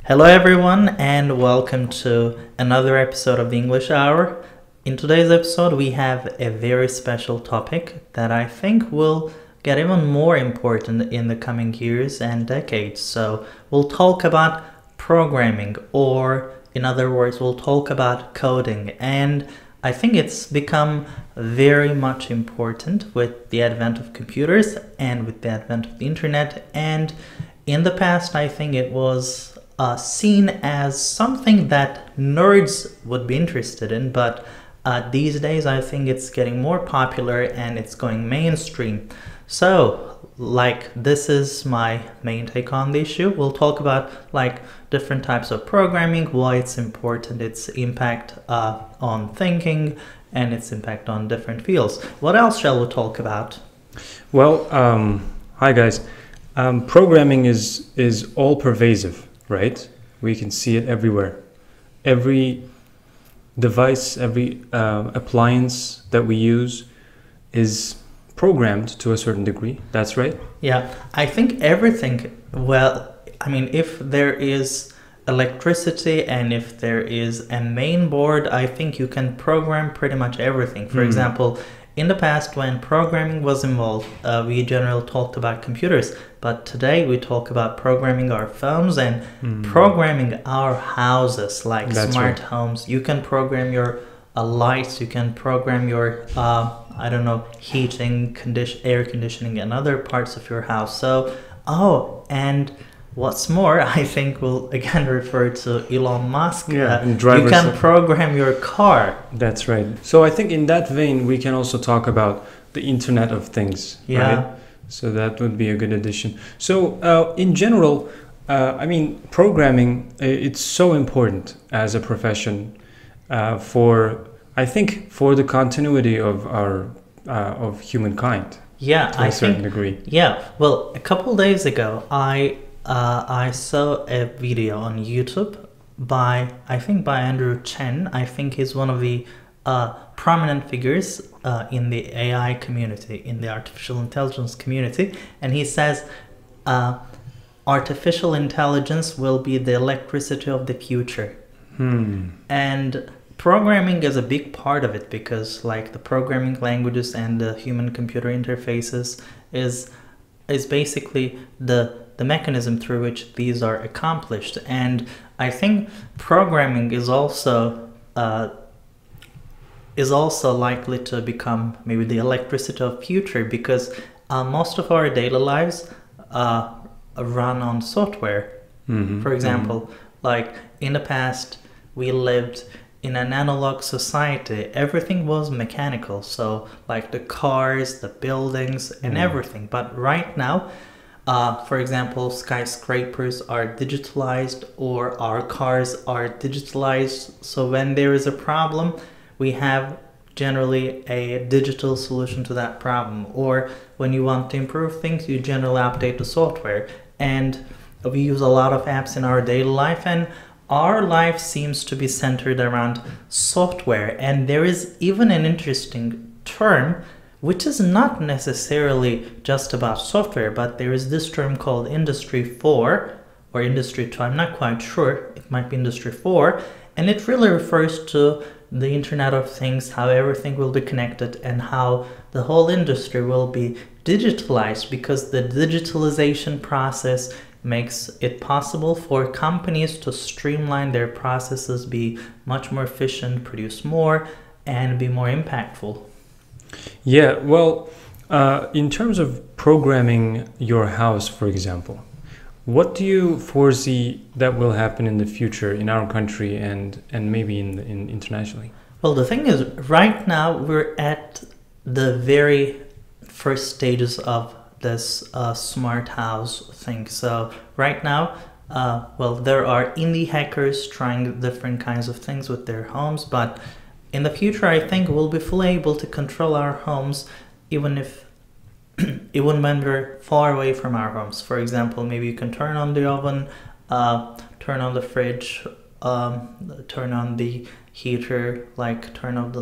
Hello, everyone, and welcome to another episode of the English Hour. In today's episode, we have a very special topic that I think will get even more important in the coming years and decades. So, we'll talk about programming, or in other words, we'll talk about coding. And I think it's become very much important with the advent of computers and with the advent of the internet. And in the past, I think it was seen as something that nerds would be interested in, but these days I think it's getting more popular and it's going mainstream. So, this is my main take on the issue. We'll talk about different types of programming, why it's important, its impact on thinking, and its impact on different fields. What else shall we talk about? Well, hi guys. Programming is all pervasive, right? We can see it everywhere. Every device, every appliance that we use is programmed to a certain degree. That's right? Yeah, I think everything, if there is electricity and if there is a main board, I think you can program pretty much everything. For example, in the past, when programming was involved, we generally talked about computers, but today we talk about programming our phones and programming our houses, That's smart right. homes. You can program your lights, you can program your, heating, air conditioning, and other parts of your house. So, and what's more, I think we'll again refer to Elon Musk. And you can program your car. That's right. So I think in that vein, we can also talk about the Internet of Things. Yeah. Right? So that would be a good addition. So in general, programming, it's so important as a profession for the continuity of our of humankind. Yeah, to a certain degree. Yeah. Well, a couple days ago, I saw a video on YouTube by Andrew Chen. I think he's one of the prominent figures in the AI community, in the artificial intelligence community, and he says artificial intelligence will be the electricity of the future. And programming is a big part of it, because the programming languages and the human computer interfaces is basically the mechanism through which these are accomplished. And I think programming is also likely to become maybe the electricity of future, because most of our daily lives run on software. For example, in the past, we lived in an analog society. Everything was mechanical, so the cars, the buildings, and everything. But right now, for example, skyscrapers are digitalized, or our cars are digitalized. So when there is a problem, we have generally a digital solution to that problem. Or when you want to improve things, you generally update the software. And we use a lot of apps in our daily life, and our life seems to be centered around software. And there is even an interesting term which is not necessarily just about software, but there is this term called Industry 4 or Industry 2, I'm not quite sure, it might be Industry 4, and it really refers to the Internet of Things, how everything will be connected and how the whole industry will be digitalized, because the digitalization process makes it possible for companies to streamline their processes, be much more efficient, produce more, and be more impactful. Yeah, well, in terms of programming your house, for example, what do you foresee that will happen in the future in our country and maybe in internationally? Well, the thing is, right now we're at the very first stages of this smart house thing. So right now, there are indie hackers trying different kinds of things with their homes, but in the future, I think we'll be fully able to control our homes, even when we're far away from our homes. For example, maybe you can turn on the oven, turn on the fridge, turn on the heater, turn off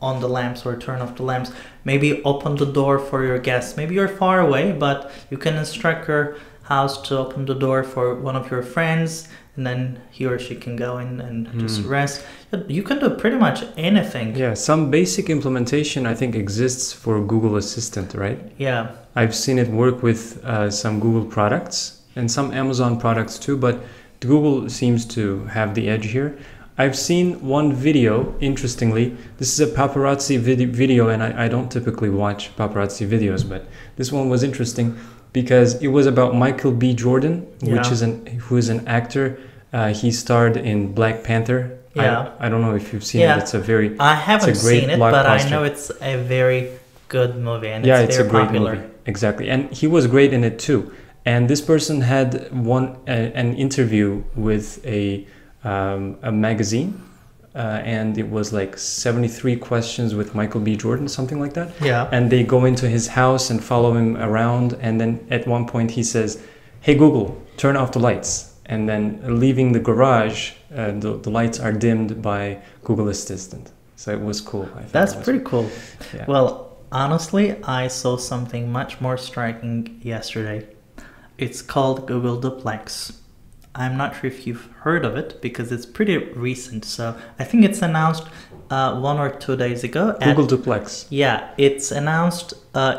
on the lamps or turn off the lamps. Maybe open the door for your guests. Maybe you're far away, but you can instruct your house to open the door for one of your friends, and then he or she can go in and just rest. You can do pretty much anything. Yeah, some basic implementation I think exists for Google Assistant, right? Yeah. I've seen it work with some Google products and some Amazon products too, but Google seems to have the edge here. I've seen one video, interestingly. This is a paparazzi video, and I don't typically watch paparazzi videos, but this one was interesting because it was about Michael B. Jordan, who is an actor. He starred in Black Panther. Yeah. I don't know if you've seen it. It's a very I haven't seen it, but I know it's a very good movie, and it's very popular. Movie. Exactly, and he was great in it too. And this person had an interview with a magazine, and it was like 73 questions with Michael B. Jordan, something like that. Yeah. And they go into his house and follow him around, and then at one point he says, "Hey Google, turn off the lights." And then leaving the garage, the lights are dimmed by Google Assistant. So it was cool. That's pretty cool. Yeah. Well, honestly, I saw something much more striking yesterday. It's called Google Duplex. I'm not sure if you've heard of it because it's pretty recent. So I think it's announced 1 or 2 days ago. Google Duplex. Yeah, it's announced. Well,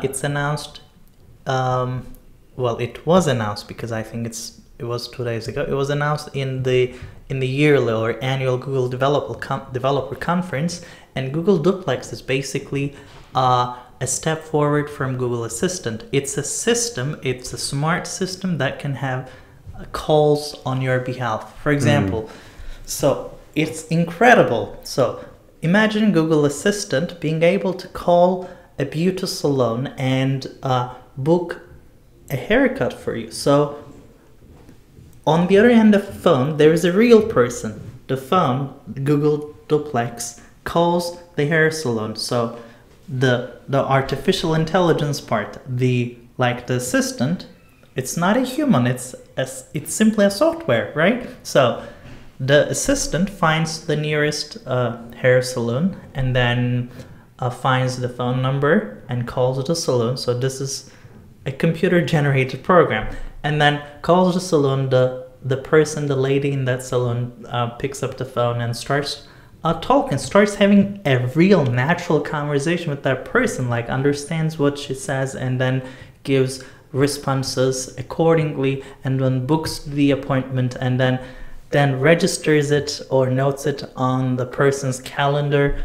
it was announced because I think it was 2 days ago. It was announced in the yearly or annual Google Developer Conference, and Google Duplex is basically a step forward from Google Assistant. It's a system. It's a smart system that can have calls on your behalf, for example. So it's incredible. So imagine Google Assistant being able to call a beauty salon and book a haircut for you. So on the other end of the phone, there is a real person. The phone, Google Duplex, calls the hair salon. So the artificial intelligence part, the assistant, it's not a human, it's simply a software, right? So the assistant finds the nearest hair salon and then finds the phone number and calls the salon. So this is a computer generated program, and then calls the salon. The person, the lady in that salon, picks up the phone and starts talking, starts having a real natural conversation with that person, like understands what she says and then gives responses accordingly, and then books the appointment and then registers it or notes it on the person's calendar.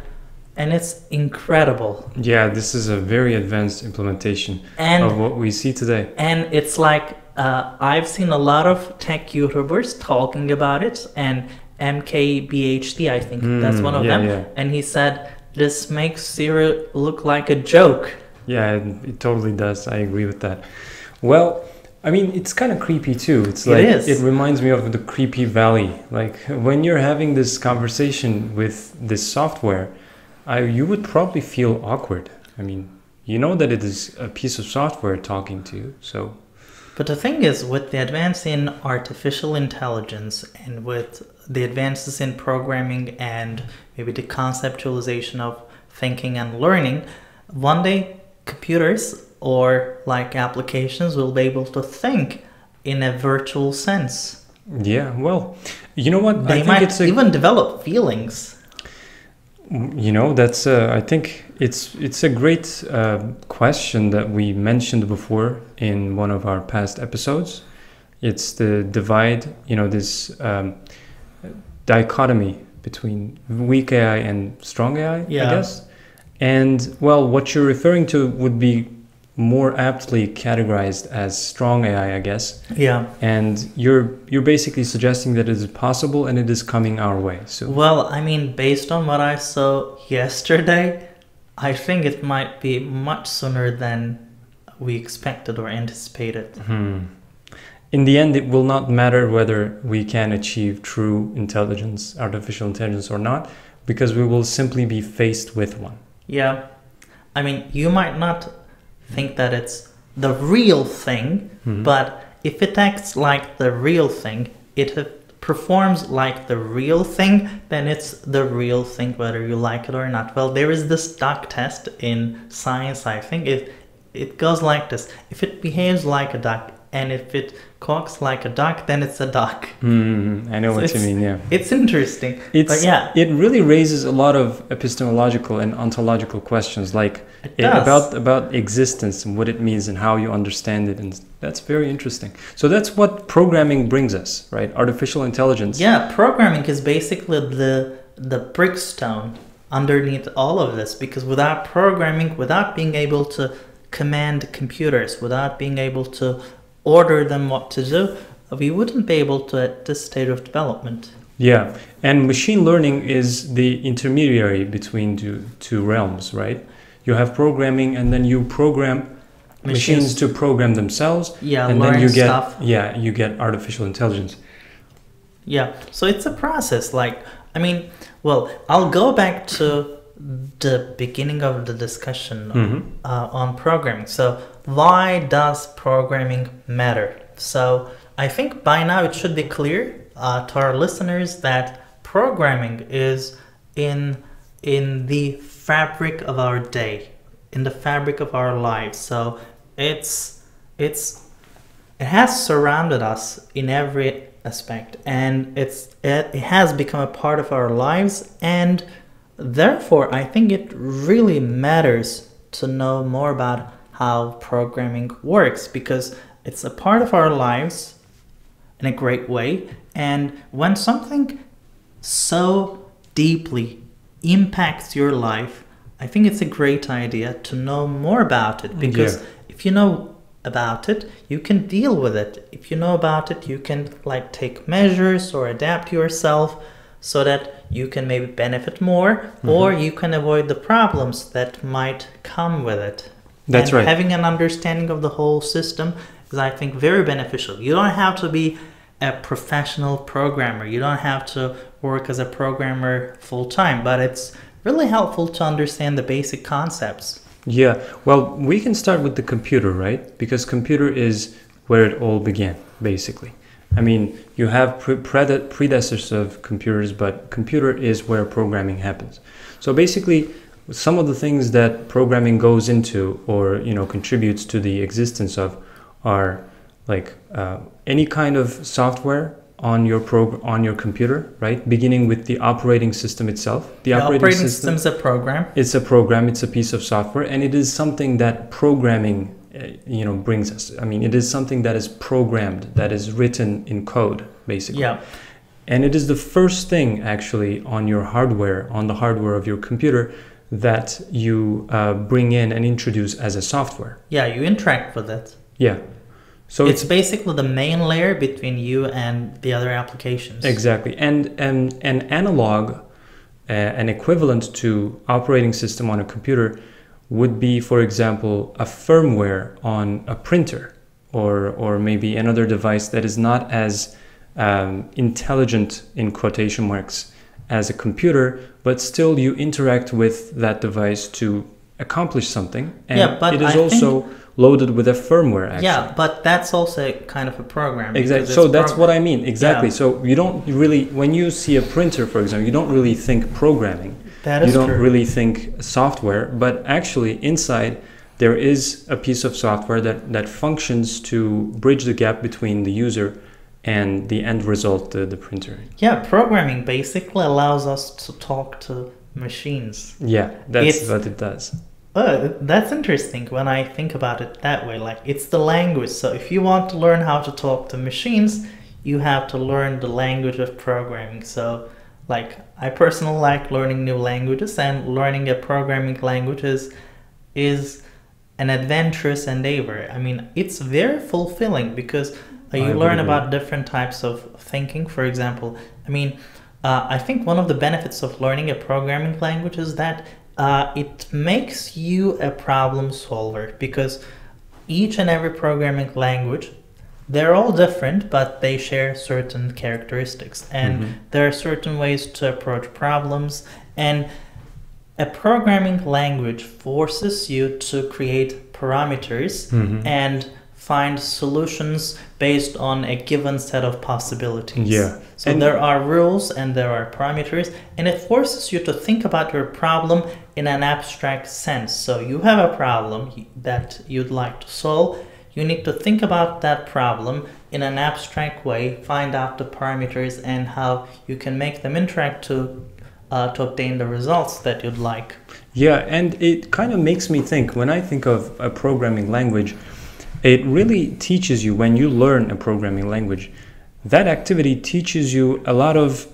And it's incredible. Yeah, this is a very advanced implementation of what we see today. And it's like I've seen a lot of tech YouTubers talking about it, and MKBHD, I think that's one of them. Yeah. And he said, this makes Siri look like a joke. Yeah, it totally does. I agree with that. Well, I mean, it's kind of creepy too. It reminds me of the creepy valley. Like when you're having this conversation with this software, you would probably feel awkward. I mean, you know that it is a piece of software talking to you, so... But the thing is, with the advance in artificial intelligence and with the advances in programming and maybe the conceptualization of thinking and learning, one day computers or applications will be able to think in a virtual sense. Yeah, well, you know what? They might even develop feelings. You know, that's I think it's a great question that we mentioned before in one of our past episodes. It's the divide, this dichotomy between weak AI and strong AI, I guess. And well, what you're referring to would be more aptly categorized as strong AI, I guess. Yeah. And you're basically suggesting that it is possible and it is coming our way. So well, I mean, based on what I saw yesterday, I think it might be much sooner than we expected or anticipated. In the end, it will not matter whether we can achieve true intelligence, artificial intelligence or not, because we will simply be faced with one. Yeah. I mean, you might not think that it's the real thing, but if it acts like the real thing, it performs like the real thing, then it's the real thing whether you like it or not. Well, there is this duck test in science, I think. It goes like this. If it behaves like a duck, and if it quacks like a duck, then it's a duck. I know what you mean, yeah. It's interesting. But yeah. It really raises a lot of epistemological and ontological questions, like about existence and what it means and how you understand it, and that's very interesting. So that's what programming brings us, right? Artificial intelligence. Yeah, programming is basically the brickstone underneath all of this, because without programming, without being able to command computers, without being able to order them what to do, we wouldn't be able to at this stage of development. Yeah, and machine learning is the intermediary between two realms, right? You have programming, and then you program machines to program themselves. Yeah, and learn then you get stuff. Yeah, you get artificial intelligence. Yeah, so it's a process. Like, I mean, well, I'll go back to the beginning of the discussion on programming. So why does programming matter? So I think by now it should be clear to our listeners that programming is in the fabric of our day, in the fabric of our lives. So it has surrounded us in every aspect, and it has become a part of our lives, and therefore I think it really matters to know more about how programming works, because it's a part of our lives in a great way. And when something so deeply impacts your life, I think it's a great idea to know more about it, because if you know about it, you can deal with it. If you know about it, you can like take measures or adapt yourself so that you can maybe benefit more, or you can avoid the problems that might come with it. That's right. Having an understanding of the whole system is, I think, very beneficial. You don't have to be a professional programmer. You don't have to work as a programmer full time, but it's really helpful to understand the basic concepts. Yeah, well, we can start with the computer, right? Because computer is where it all began, basically. I mean, you have predecessors of computers, but computer is where programming happens. So basically, some of the things that programming goes into, or contributes to the existence of, are like any kind of software on your computer, right? Beginning with the operating system itself. The operating system is a program. It's a program. It's a piece of software, and it is something that programming brings us. I mean, it is something that is programmed, that is written in code, basically. Yeah. And it is the first thing actually on your hardware, on the hardware of your computer, that you bring in and introduce as a software. Yeah, you interact with it. Yeah. So it's basically the main layer between you and the other applications. Exactly. And an analog, an equivalent to operating system on a computer would be, for example, a firmware on a printer, or maybe another device that is not as intelligent, in quotation marks, as a computer, but still you interact with that device to accomplish something. And yeah, but it is also loaded with a firmware, actually. Yeah, but that's also kind of a program. Exactly. So that's what I mean. Exactly. Yeah. So you don't really, when you see a printer, for example, you don't really think programming. That is true. You don't true. really think software, but actually inside there is a piece of software that functions to bridge the gap between the user and the end result, the printer. Yeah, programming basically allows us to talk to machines. Yeah, that's what it does. That's interesting when I think about it that way. Like, it's the language. So if you want to learn how to talk to machines, you have to learn the language of programming. So, like, I personally like learning new languages, and learning a programming language is an adventurous endeavor. I mean, it's very fulfilling because you learn about different types of thinking. For example, I mean, I think one of the benefits of learning a programming language is that it makes you a problem solver, because each and every programming language, they're all different, but they share certain characteristics, and there are certain ways to approach problems, and a programming language forces you to create parameters and find solutions based on a given set of possibilities. Yeah. So there are rules and there are parameters, and it forces you to think about your problem in an abstract sense. So you have a problem that you'd like to solve. you need to think about that problem in an abstract way, find out the parameters and how you can make them interact to obtain the results that you'd like. Yeah, and it kind of makes me think, when I think of a programming language, it really teaches you, when you learn a programming language, that activity teaches you a lot of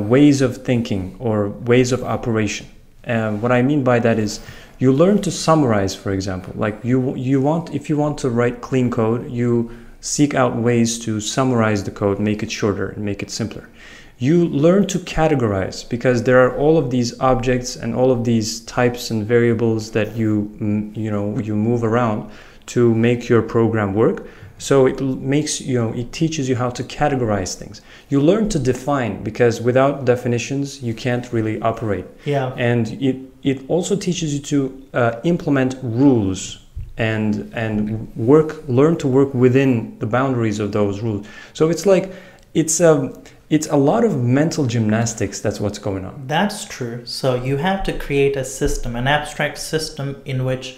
ways of thinking or ways of operation. What I mean by that is you learn to summarize, for example. Like if you want to write clean code, you seek out ways to summarize the code, make it shorter and make it simpler. You learn to categorize, because there are all of these objects and all of these types and variables that you move around to make your program work. So it makes, it teaches you how to categorize things. You learn to define, because without definitions, you can't really operate. Yeah. And it also teaches you to implement rules and learn to work within the boundaries of those rules. So it's like, it's a lot of mental gymnastics. That's what's going on. That's true. So you have to create a system, an abstract system in which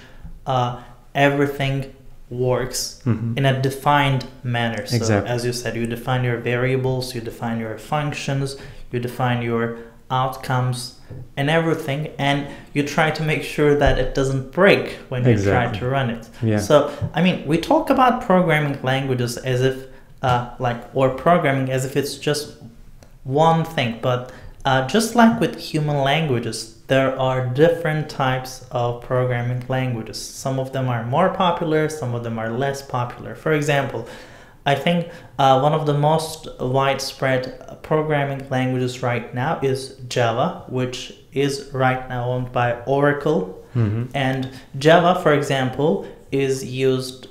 everything works in a defined manner. So Exactly. as you said, you define your variables, you define your functions, you define your outcomes and everything, and you try to make sure that it doesn't break when you try to run it. Yeah. So, I mean, we talk about programming languages as if or programming as if it's just one thing, but just like with human languages, there are different types of programming languages. Some of them are more popular, some of them are less popular. For example, I think one of the most widespread programming languages right now is Java, which is right now owned by Oracle. And Java, for example, is used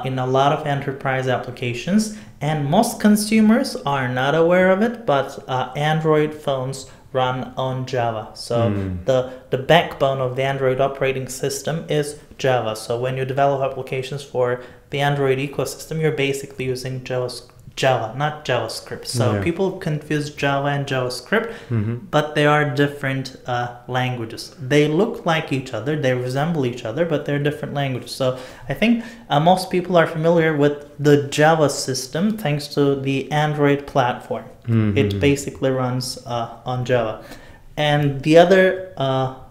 in a lot of enterprise applications, and most consumers are not aware of it, but Android phones run on Java. So the backbone of the Android operating system is Java. So when you develop applications for the Android ecosystem, you're basically using Java, not JavaScript. So people confuse Java and JavaScript, but they are different languages. They look like each other, they resemble each other, but they're different languages. So I think most people are familiar with the Java system thanks to the Android platform. It basically runs on Java. And the other,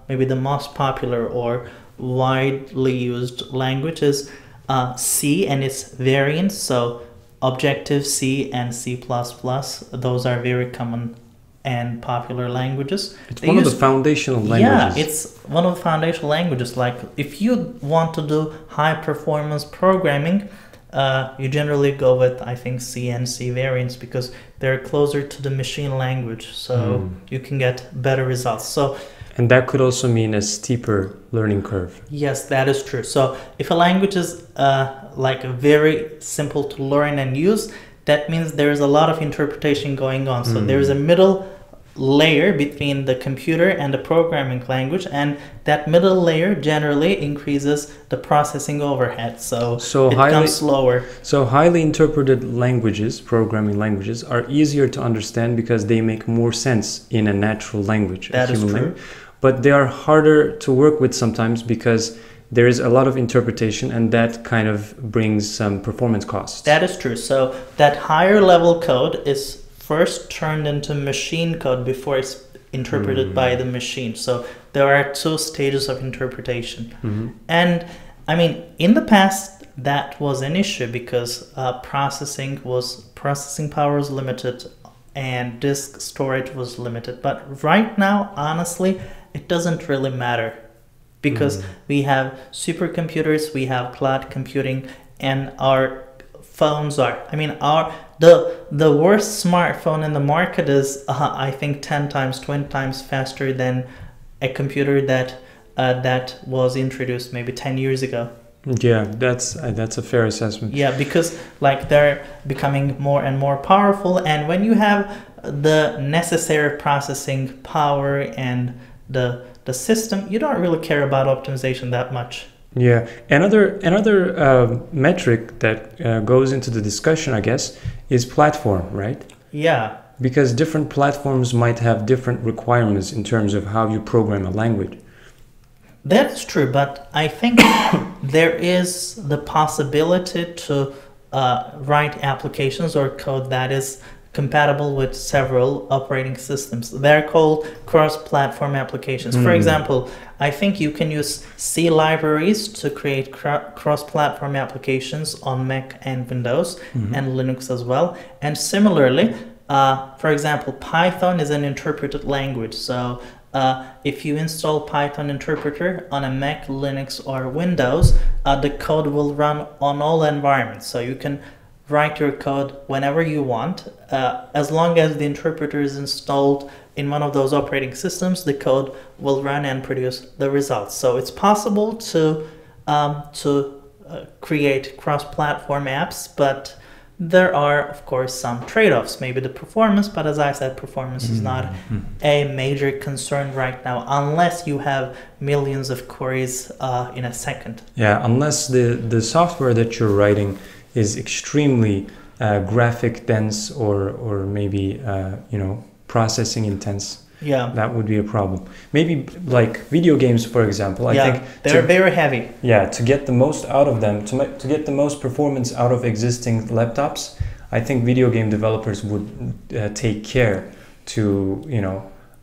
maybe the most popular or widely used language is C and its variants. So Objective-C and C++, those are very common and popular languages. It's one of the foundational languages. Yeah, it's one of the foundational languages. Like if you want to do high performance programming, you generally go with, I think, C and C variants, because they're closer to the machine language, so you can get better results. So, and that could also mean a steeper learning curve. Yes, that is true. So if a language is like very simple to learn and use, that means there's a lot of interpretation going on. So there's a middle layer between the computer and the programming language, and that middle layer generally increases the processing overhead. So it becomes slower. So highly interpreted languages, programming languages, are easier to understand because they make more sense in a natural language. That is true. But they are harder to work with sometimes because there is a lot of interpretation, and that kind of brings some performance costs. That is true. So that higher level code is first turned into machine code before it's interpreted by the machine. So there are two stages of interpretation. And I mean, in the past, that was an issue because processing power was limited and disk storage was limited. But right now, honestly, it doesn't really matter, because we have supercomputers, we have cloud computing, and our phones are, I mean, the worst smartphone in the market is I think 10 times, 20 times faster than a computer that was introduced maybe 10 years ago. Yeah, that's a fair assessment. Yeah, because like they're becoming more and more powerful, and when you have the necessary processing power and the system, you don't really care about optimization that much. Yeah, another metric that goes into the discussion, I guess, is platform, right? Yeah. Because different platforms might have different requirements in terms of how you program a language. That is true, but I think there is the possibility to write applications or code that is compatible with several operating systems. They're called cross-platform applications. For example, I think you can use C libraries to create cross-platform applications on Mac and Windows and Linux as well. And similarly, for example, Python is an interpreted language. So if you install Python interpreter on a Mac, Linux, or Windows, the code will run on all environments. So you can write your code whenever you want. As long as the interpreter is installed in one of those operating systems, the code will run and produce the results. So it's possible to create cross-platform apps, but there are, of course, some trade-offs. Maybe the performance, but as I said, performance is not a major concern right now, unless you have millions of queries in a second. Yeah, unless the software that you're writing is extremely graphic dense or maybe processing intense. Yeah, that would be a problem. Maybe like video games, for example. I think they're very heavy. Yeah, to get the most out of them, to get the most performance out of existing laptops, I think video game developers would take care to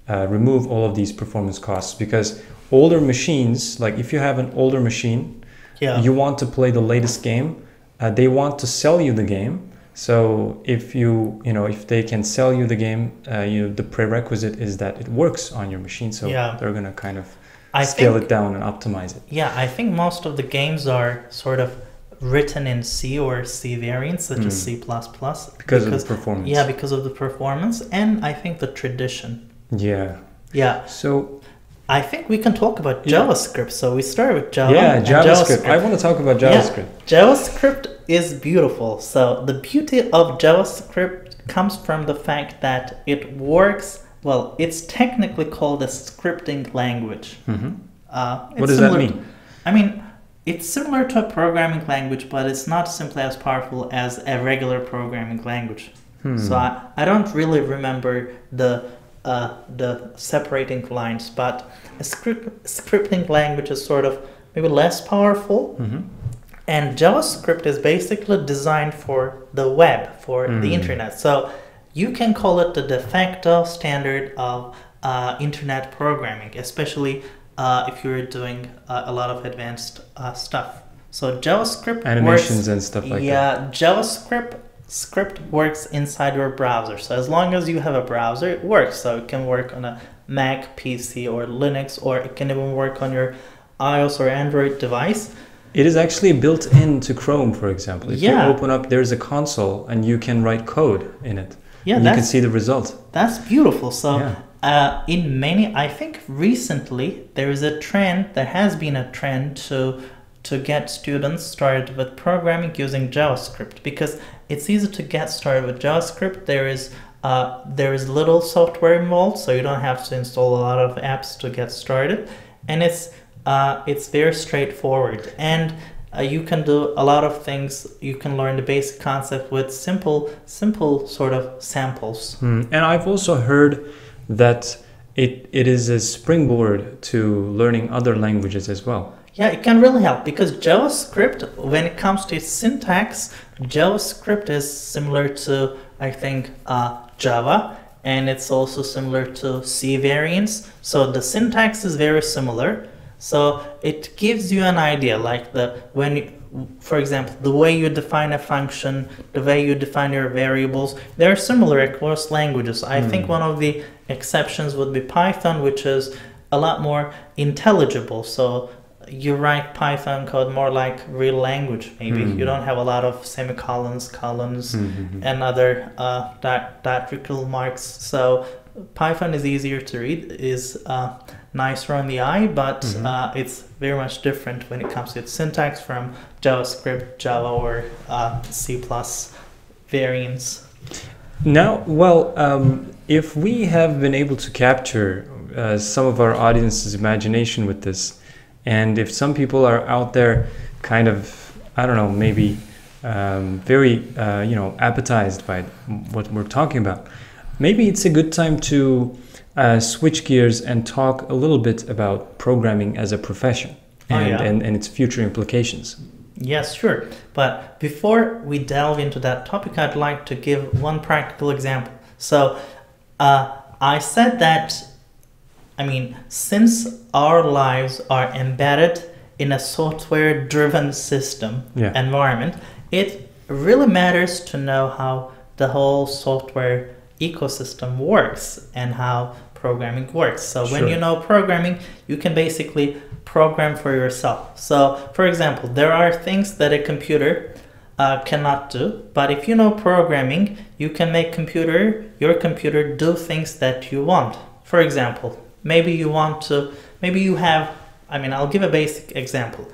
remove all of these performance costs, because older machines, like if you have an older machine, you want to play the latest game. They want to sell you the game. So if if they can sell you the game, the prerequisite is that it works on your machine. So they're gonna kind of scale it down and optimize it. Yeah, I think most of the games are sort of written in C or C variants, such as C++. Because of the performance. Yeah, because of the performance, and I think the tradition. Yeah. Yeah. So I think we can talk about JavaScript. So we started with Java. Yeah, JavaScript. I want to talk about JavaScript. Yeah, JavaScript is beautiful. So the beauty of JavaScript comes from the fact that it works, well, it's technically called a scripting language. What does that mean? I mean, it's similar to a programming language, but it's not simply as powerful as a regular programming language. So I don't really remember the separating lines, but a scripting language is sort of maybe less powerful. And JavaScript is basically designed for the web, for the internet. So you can call it the de facto standard of internet programming, especially if you're doing a lot of advanced stuff. So JavaScript animations and stuff like that. Yeah, JavaScript works inside your browser. So as long as you have a browser, it works. So it can work on a Mac, PC, or Linux, or it can even work on your iOS or Android device. It is actually built into Chrome, for example. If you open up, there's a console and you can write code in it. Yeah, and you can see the result. That's beautiful. So in many, I think recently there is a trend, there has been a trend to get students started with programming using JavaScript, because it's easy to get started with JavaScript. There is little software involved, so you don't have to install a lot of apps to get started, and it's very straightforward, and you can do a lot of things. You can learn the basic concept with simple sort of samples. And I've also heard that it is a springboard to learning other languages as well. Yeah, it can really help, because JavaScript, when it comes to its syntax, JavaScript is similar to, I think, Java, and it's also similar to C variants. So the syntax is very similar. So it gives you an idea, like for example, the way you define a function, the way you define your variables, they're similar across languages. I think one of the exceptions would be Python, which is a lot more intelligible. So you write Python code more like real language, maybe. You don't have a lot of semicolons, colons, and other diacritical marks. So Python is easier to read, is nicer on the eye, but it's very much different when it comes to its syntax from JavaScript, Java, or C+ variants. Now, if we have been able to capture some of our audience's imagination with this, and if some people are out there kind of, I don't know, maybe very, appetized by what we're talking about, Maybe it's a good time to switch gears and talk a little bit about programming as a profession and its future implications. Yes, sure. But before we delve into that topic, I'd like to give one practical example. So I said that, since our lives are embedded in a software-driven system environment, it really matters to know how the whole software ecosystem works and how programming works. So when you know programming, you can basically program for yourself. So for example, there are things that a computer cannot do, but if you know programming, you can make your computer do things that you want. For example, I'll give a basic example.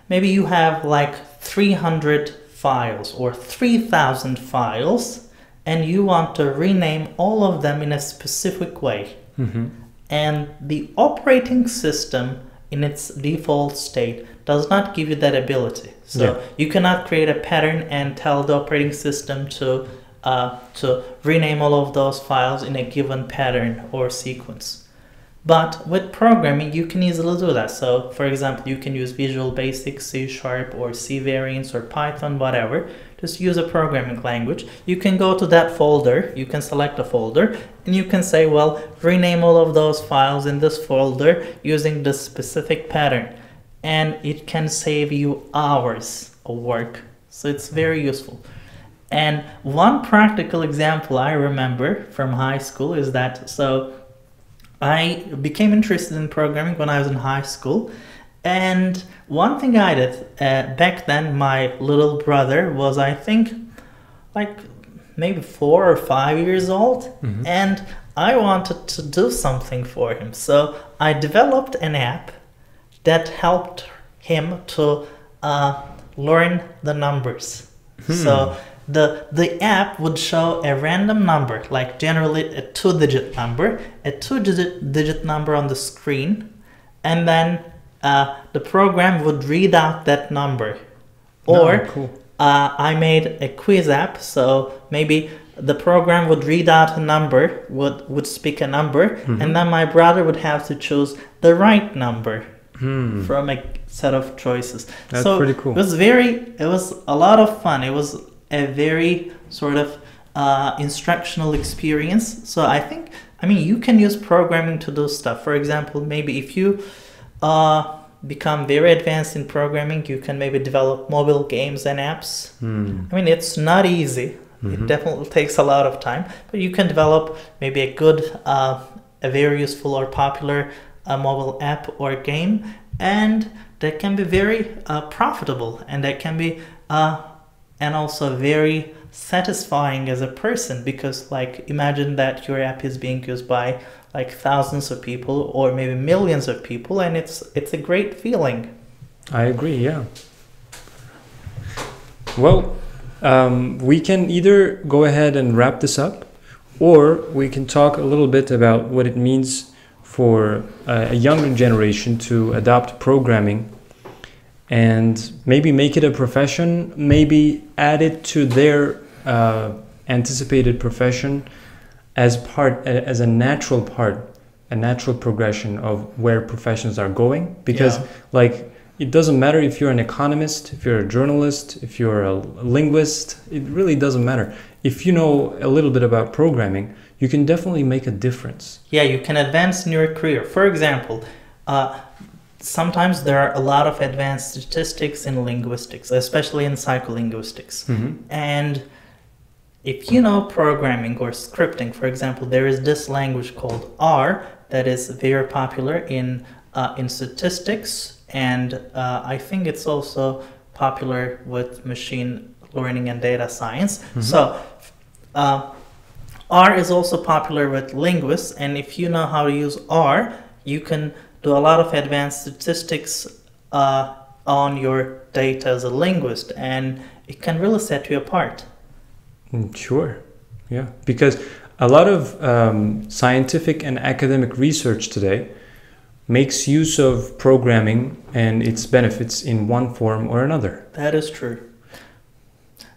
Maybe you have like 300 files or 3,000 files, and you want to rename all of them in a specific way. Mm-hmm. And the operating system in its default state does not give you that ability. So you cannot create a pattern and tell the operating system to rename all of those files in a given pattern or sequence. But with programming, you can easily do that. So for example, you can use Visual Basic, C# or C variants or Python, whatever. Just use a programming language. You can go to that folder, you can select a folder, and you can say, well, rename all of those files in this folder using this specific pattern. And it can save you hours of work. So it's very useful. And one practical example I remember from high school is that, I became interested in programming when I was in high school, and one thing I did back then, my little brother was, I think, like maybe 4 or 5 years old, and I wanted to do something for him. So I developed an app that helped him to learn the numbers. So the app would show a random number, like generally a 2-digit number on the screen, and then the program would read out that number. Or I made a quiz app, so maybe the program would read out a number, would speak a number, and then my brother would have to choose the right number from a set of choices. That's pretty cool. It was a lot of fun. It was a very sort of instructional experience. So I think, you can use programming to do stuff. For example, maybe if you become very advanced in programming, you can maybe develop mobile games and apps. It's not easy. It definitely takes a lot of time, but you can develop maybe a very useful or popular mobile app or game, and that can be very profitable, and that can be and also very satisfying as a person, because imagine that your app is being used by thousands of people or maybe millions of people, and it's a great feeling. I agree, yeah. Well, we can either go ahead and wrap this up, or we can talk a little bit about what it means for a younger generation to adopt programming and maybe make it a profession, maybe add it to their anticipated profession as a natural progression of where professions are going. Because it doesn't matter if you're an economist, if you're a journalist, if you're a linguist, it really doesn't matter. If you know a little bit about programming, you can definitely make a difference. Yeah, you can advance in your career. For example, sometimes there are a lot of advanced statistics in linguistics, especially in psycholinguistics. And if you know programming or scripting, for example, there is this language called R that is very popular in statistics, and I think it's also popular with machine learning and data science. So R is also popular with linguists, and if you know how to use R, you can do a lot of advanced statistics on your data as a linguist, and it can really set you apart. Sure, yeah, because a lot of scientific and academic research today makes use of programming and its benefits in one form or another. That is true.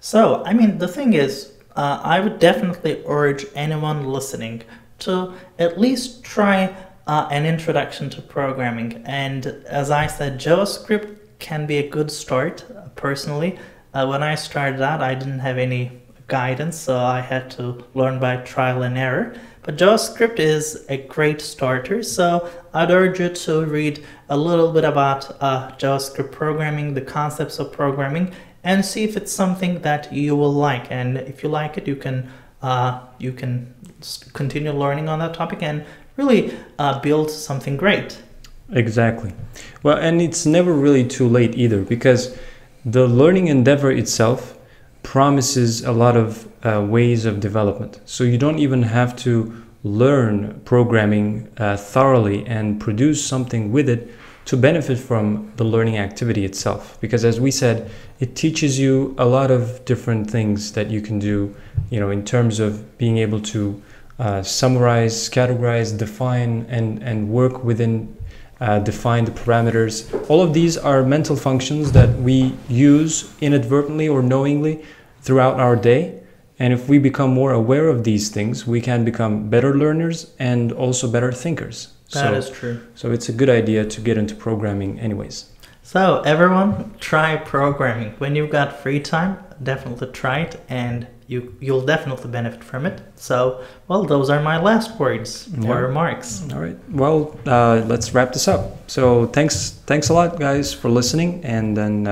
So, the thing is, I would definitely urge anyone listening to at least try an introduction to programming. And as I said, JavaScript can be a good start. Personally, when I started out, I didn't have any guidance, so I had to learn by trial and error. But JavaScript is a great starter, so I'd urge you to read a little bit about JavaScript programming, the concepts of programming, and see if it's something that you will like. And if you like it, you can continue learning on that topic and really build something great. Exactly. Well, and it's never really too late either, because the learning endeavor itself promises a lot of ways of development. So you don't even have to learn programming thoroughly and produce something with it to benefit from the learning activity itself. Because as we said, it teaches you a lot of different things that you can do, in terms of being able to summarize, categorize, define, and work within define the parameters. All of these are mental functions that we use inadvertently or knowingly throughout our day. And if we become more aware of these things, we can become better learners and also better thinkers. That is true. So it's a good idea to get into programming anyways. So everyone, try programming. When you've got free time, definitely try it, and you'll definitely benefit from it. So, well, those are my last words or remarks. All right. Well, let's wrap this up. So thanks a lot, guys, for listening, and then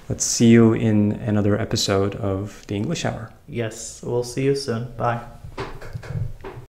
let's see you in another episode of the English Hour. Yes, we'll see you soon. Bye.